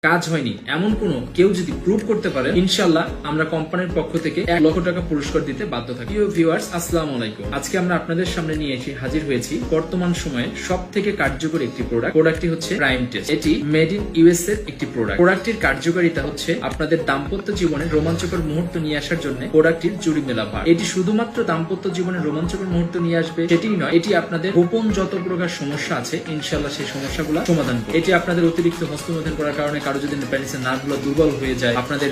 কাজ হয়নি এমন কোনো কেউ যদি প্রুভ করতে পারে, ইনশাআল্লাহ আমরা কোম্পানির পক্ষ থেকে 1 লক্ষ টাকা পুরস্কার দিতে বাধ্য থাকি। প্রিয় ভিউয়ার্স, আসসালামু আলাইকুম। আজকে আমরা আপনাদের সামনে নিয়ে এসে হাজির হয়েছি বর্তমান সময়ে সবথেকে কার্যকরী একটি প্রোডাক্টটি হচ্ছে প্রাইম টেস্ট। এটি মেড ইন ইউএসএ এর একটি প্রোডাক্টটির কার্যকারিতা হচ্ছে আপনাদের দাম্পত্য জীবনে রোমাঞ্চকর মুহূর্ত নিয়ে আসার জন্য প্রোডাক্টটির জুড়ি মেলা ভার। এটি শুধুমাত্র দাম্পত্য জীবনে রোমাঞ্চকর মুহূর্ত নিয়ে আসবে সেটিই নয়, এটি আপনাদের গোপন যত প্রকার সমস্যা আছে ইনশাআল্লাহ সেই সমস্যাগুলো সমাধান করবে। এটি আপনাদের অতিরিক্ত হস্তমৈথুন করার কারণে কারো যদি পেনিসের নার্ভগুলো দুর্বল হয়ে যায়, আপনাদের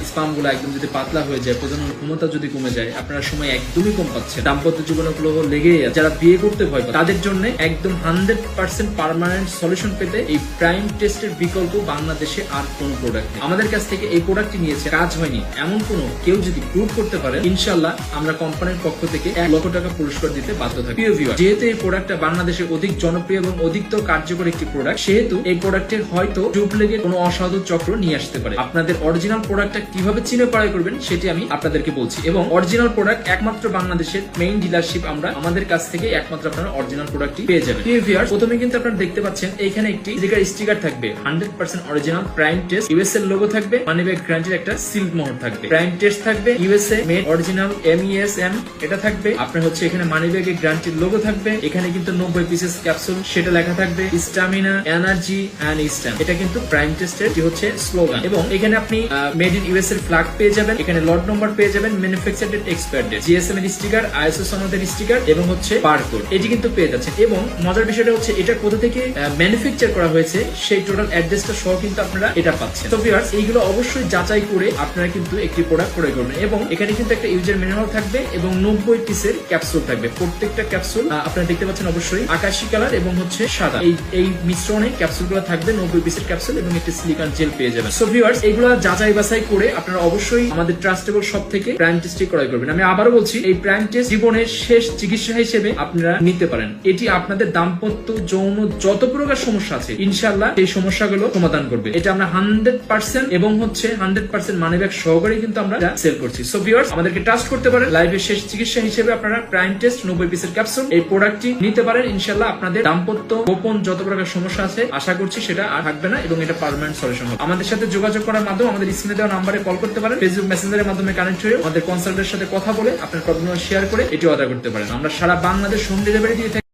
স্পাম গুলো একদম যদি পাতলা হয়ে যায়, প্রজনন ক্ষমতা যদি কমে যায়, আপনারা সময় একদমই কম পাচ্ছেন, দাম্পত্য জীবনে লেগেই আছে, যারা বিয়ে করতে ভয় পায় তাদের জন্য একদম 100% পার্মানেন্ট সলিউশন পেতে এই প্রাইম টেস্টের বিকল্প বাংলাদেশে আর কোন প্রোডাক্ট নেই। আমাদের কাছ থেকে এই প্রোডাক্টটি নিয়েছে, কাজ হয়নি এমন কোনো কেউ যদি প্রুভ করতে পারে, ইনশাআল্লাহ আমরা কোম্পানির পক্ষ থেকে 1 লক্ষ টাকা পুরস্কার দিতে বাধ্য থাকি। প্রিয় ভিউয়ার, যেহেতু এই প্রোডাক্টটা বাংলাদেশে অধিক জনপ্রিয় এবং অধিকতর কার্যকর একটি প্রোডাক্ট, সেহেতু এই প্রোডাক্টের হয়তো ডুপ্লিকেট কোনো অসাধু চক্র নিয়ে আসতে পারে। আপনাদের অরিজিনাল প্রোডাক্টটা কিভাবে চিনে পাড়াই করবেন সেটি আমি আপনাদেরকে বলছি, এবং অরিজিনাল প্রোডাক্ট একমাত্র বাংলাদেশের মেইন ডিলারশিপ আমরা আমাদের কাছ থেকে একমাত্র আপনারা অরিজিনাল প্রোডাক্টটি পেয়ে যাবেন। প্রিয় ভিউয়ার্স, প্রথমে কিন্তু আপনারা দেখতে পাচ্ছেন এখানে একটি স্টিকার থাকবে, 100% অরিজিনাল প্রাইম টেস্ট ইউএসএ এর লোগো থাকবে, মানি ব্যাগ গ্যারান্টির একটা সিল মোহর থাকবে, প্রাইম টেস্ট থাকবে, ইউএসএ মেড অরিজিনাল MESM এটা থাকবে, আপনার হচ্ছে এখানে মানি ব্যাগের গ্যারান্টির লোগো থাকবে, এখানে কিন্তু 90 পিসেস ক্যাপসুল সেটা লেখা থাকবে, স্ট্যামিনা এনার্জি এন্ড স্ট্যাম, এটা কিন্তু প্রাইম টেস্টের কি হচ্ছে স্লোগান। এবং এখানে আপনি মেড ইন ইউএস এর ফ্ল্যাগ পেয়ে যাবেন, এখানে লট নম্বর পেয়ে যাবেন, manufacture date, expire date, GSM এর স্টিকার, আইএসও সনদের স্টিকার এবং হচ্ছে বারকোড, এটি কিন্তু পেয়ে যাচ্ছেন। এবং মজার বিষয়টা হচ্ছে এটা কোথা থেকে ম্যানুফ্যাকচার করা হয়েছে সেই টোটাল অ্যাড্রেসটা সহ কিন্তু আপনারা এটা পাচ্ছেন। তো ভিউয়ার্স, এইগুলো অবশ্যই যাচাই করে আপনারা কিন্তু একটি প্রোডাক্ট ক্রয় করবেন। এবং এখানে কিন্তু একটা ইউজার ম্যানুয়াল থাকবে এবং 90 পিসের ক্যাপসুল থাকবে। প্রত্যেকটা ক্যাপসুল আপনারা দেখতে পাচ্ছেন অবশ্যই আকাশী কালার এবং হচ্ছে সাদা, এই মিশ্রণে ক্যাপসুলগুলো থাকবে, 90 পিসের ক্যাপসুল এবং একটি সিলিকন জেল পেয়ে যাবেন। সো ভিউয়ার্স, এইগুলো যাচাই বাছাই করে আপনারা অবশ্যই আমাদের ট্রাস্টেবল শপ থেকে প্রাইম টেস্টটি ক্রয় করবেন। আমি আবারও বলছি, এই প্রাইম টেস্ট জীবনের শেষ চিকিৎসা হিসেবে আপনারা নিতে পারেন। এটি আপনাদের দাম্পত্য যৌন যত প্রকার সমস্যা আছে ইনশাআল্লাহ এই সমস্যাগুলো সমাধান করবে। এটা আমরা 100% এবং হচ্ছে 100% মানি ব্যাগ সহকারে কিন্তু আমরা সেল করছি। সো ভিউয়ার্স, আমাদেরকে ট্রাস্ট করতে পারেন। লাইফের শেষ চিকিৎসা হিসেবে আপনারা প্রাইম টেস্ট 90 পিসের ক্যাপসুল এই প্রোডাক্টটি নিতে পারেন। ইনশাআল্লাহ আপনাদের দাম্পত্য গোপন যত প্রকার সমস্যা আছে আশা করছি সেটা আর থাকবে না এবং এটা পার্মানেন্ট সলিউশন হবে। আমাদের সাথে যোগাযোগ করার মাধ্যমে আমাদের স্ক্রিনে দেওয়া নাম্বারে কল করতে পারেন, ফেসবুক মেসেঞ্জারের মাধ্যমে কানেক্ট হয়ে আমাদের কনসালটেন্টের সাথে কথা বলে আপনার প্রবলেম শেয়ার করে এটি অর্ডার করতে পারেন। আমরা সারা বাংলাদেশ হোম ডেলিভারি দিয়ে থাকি।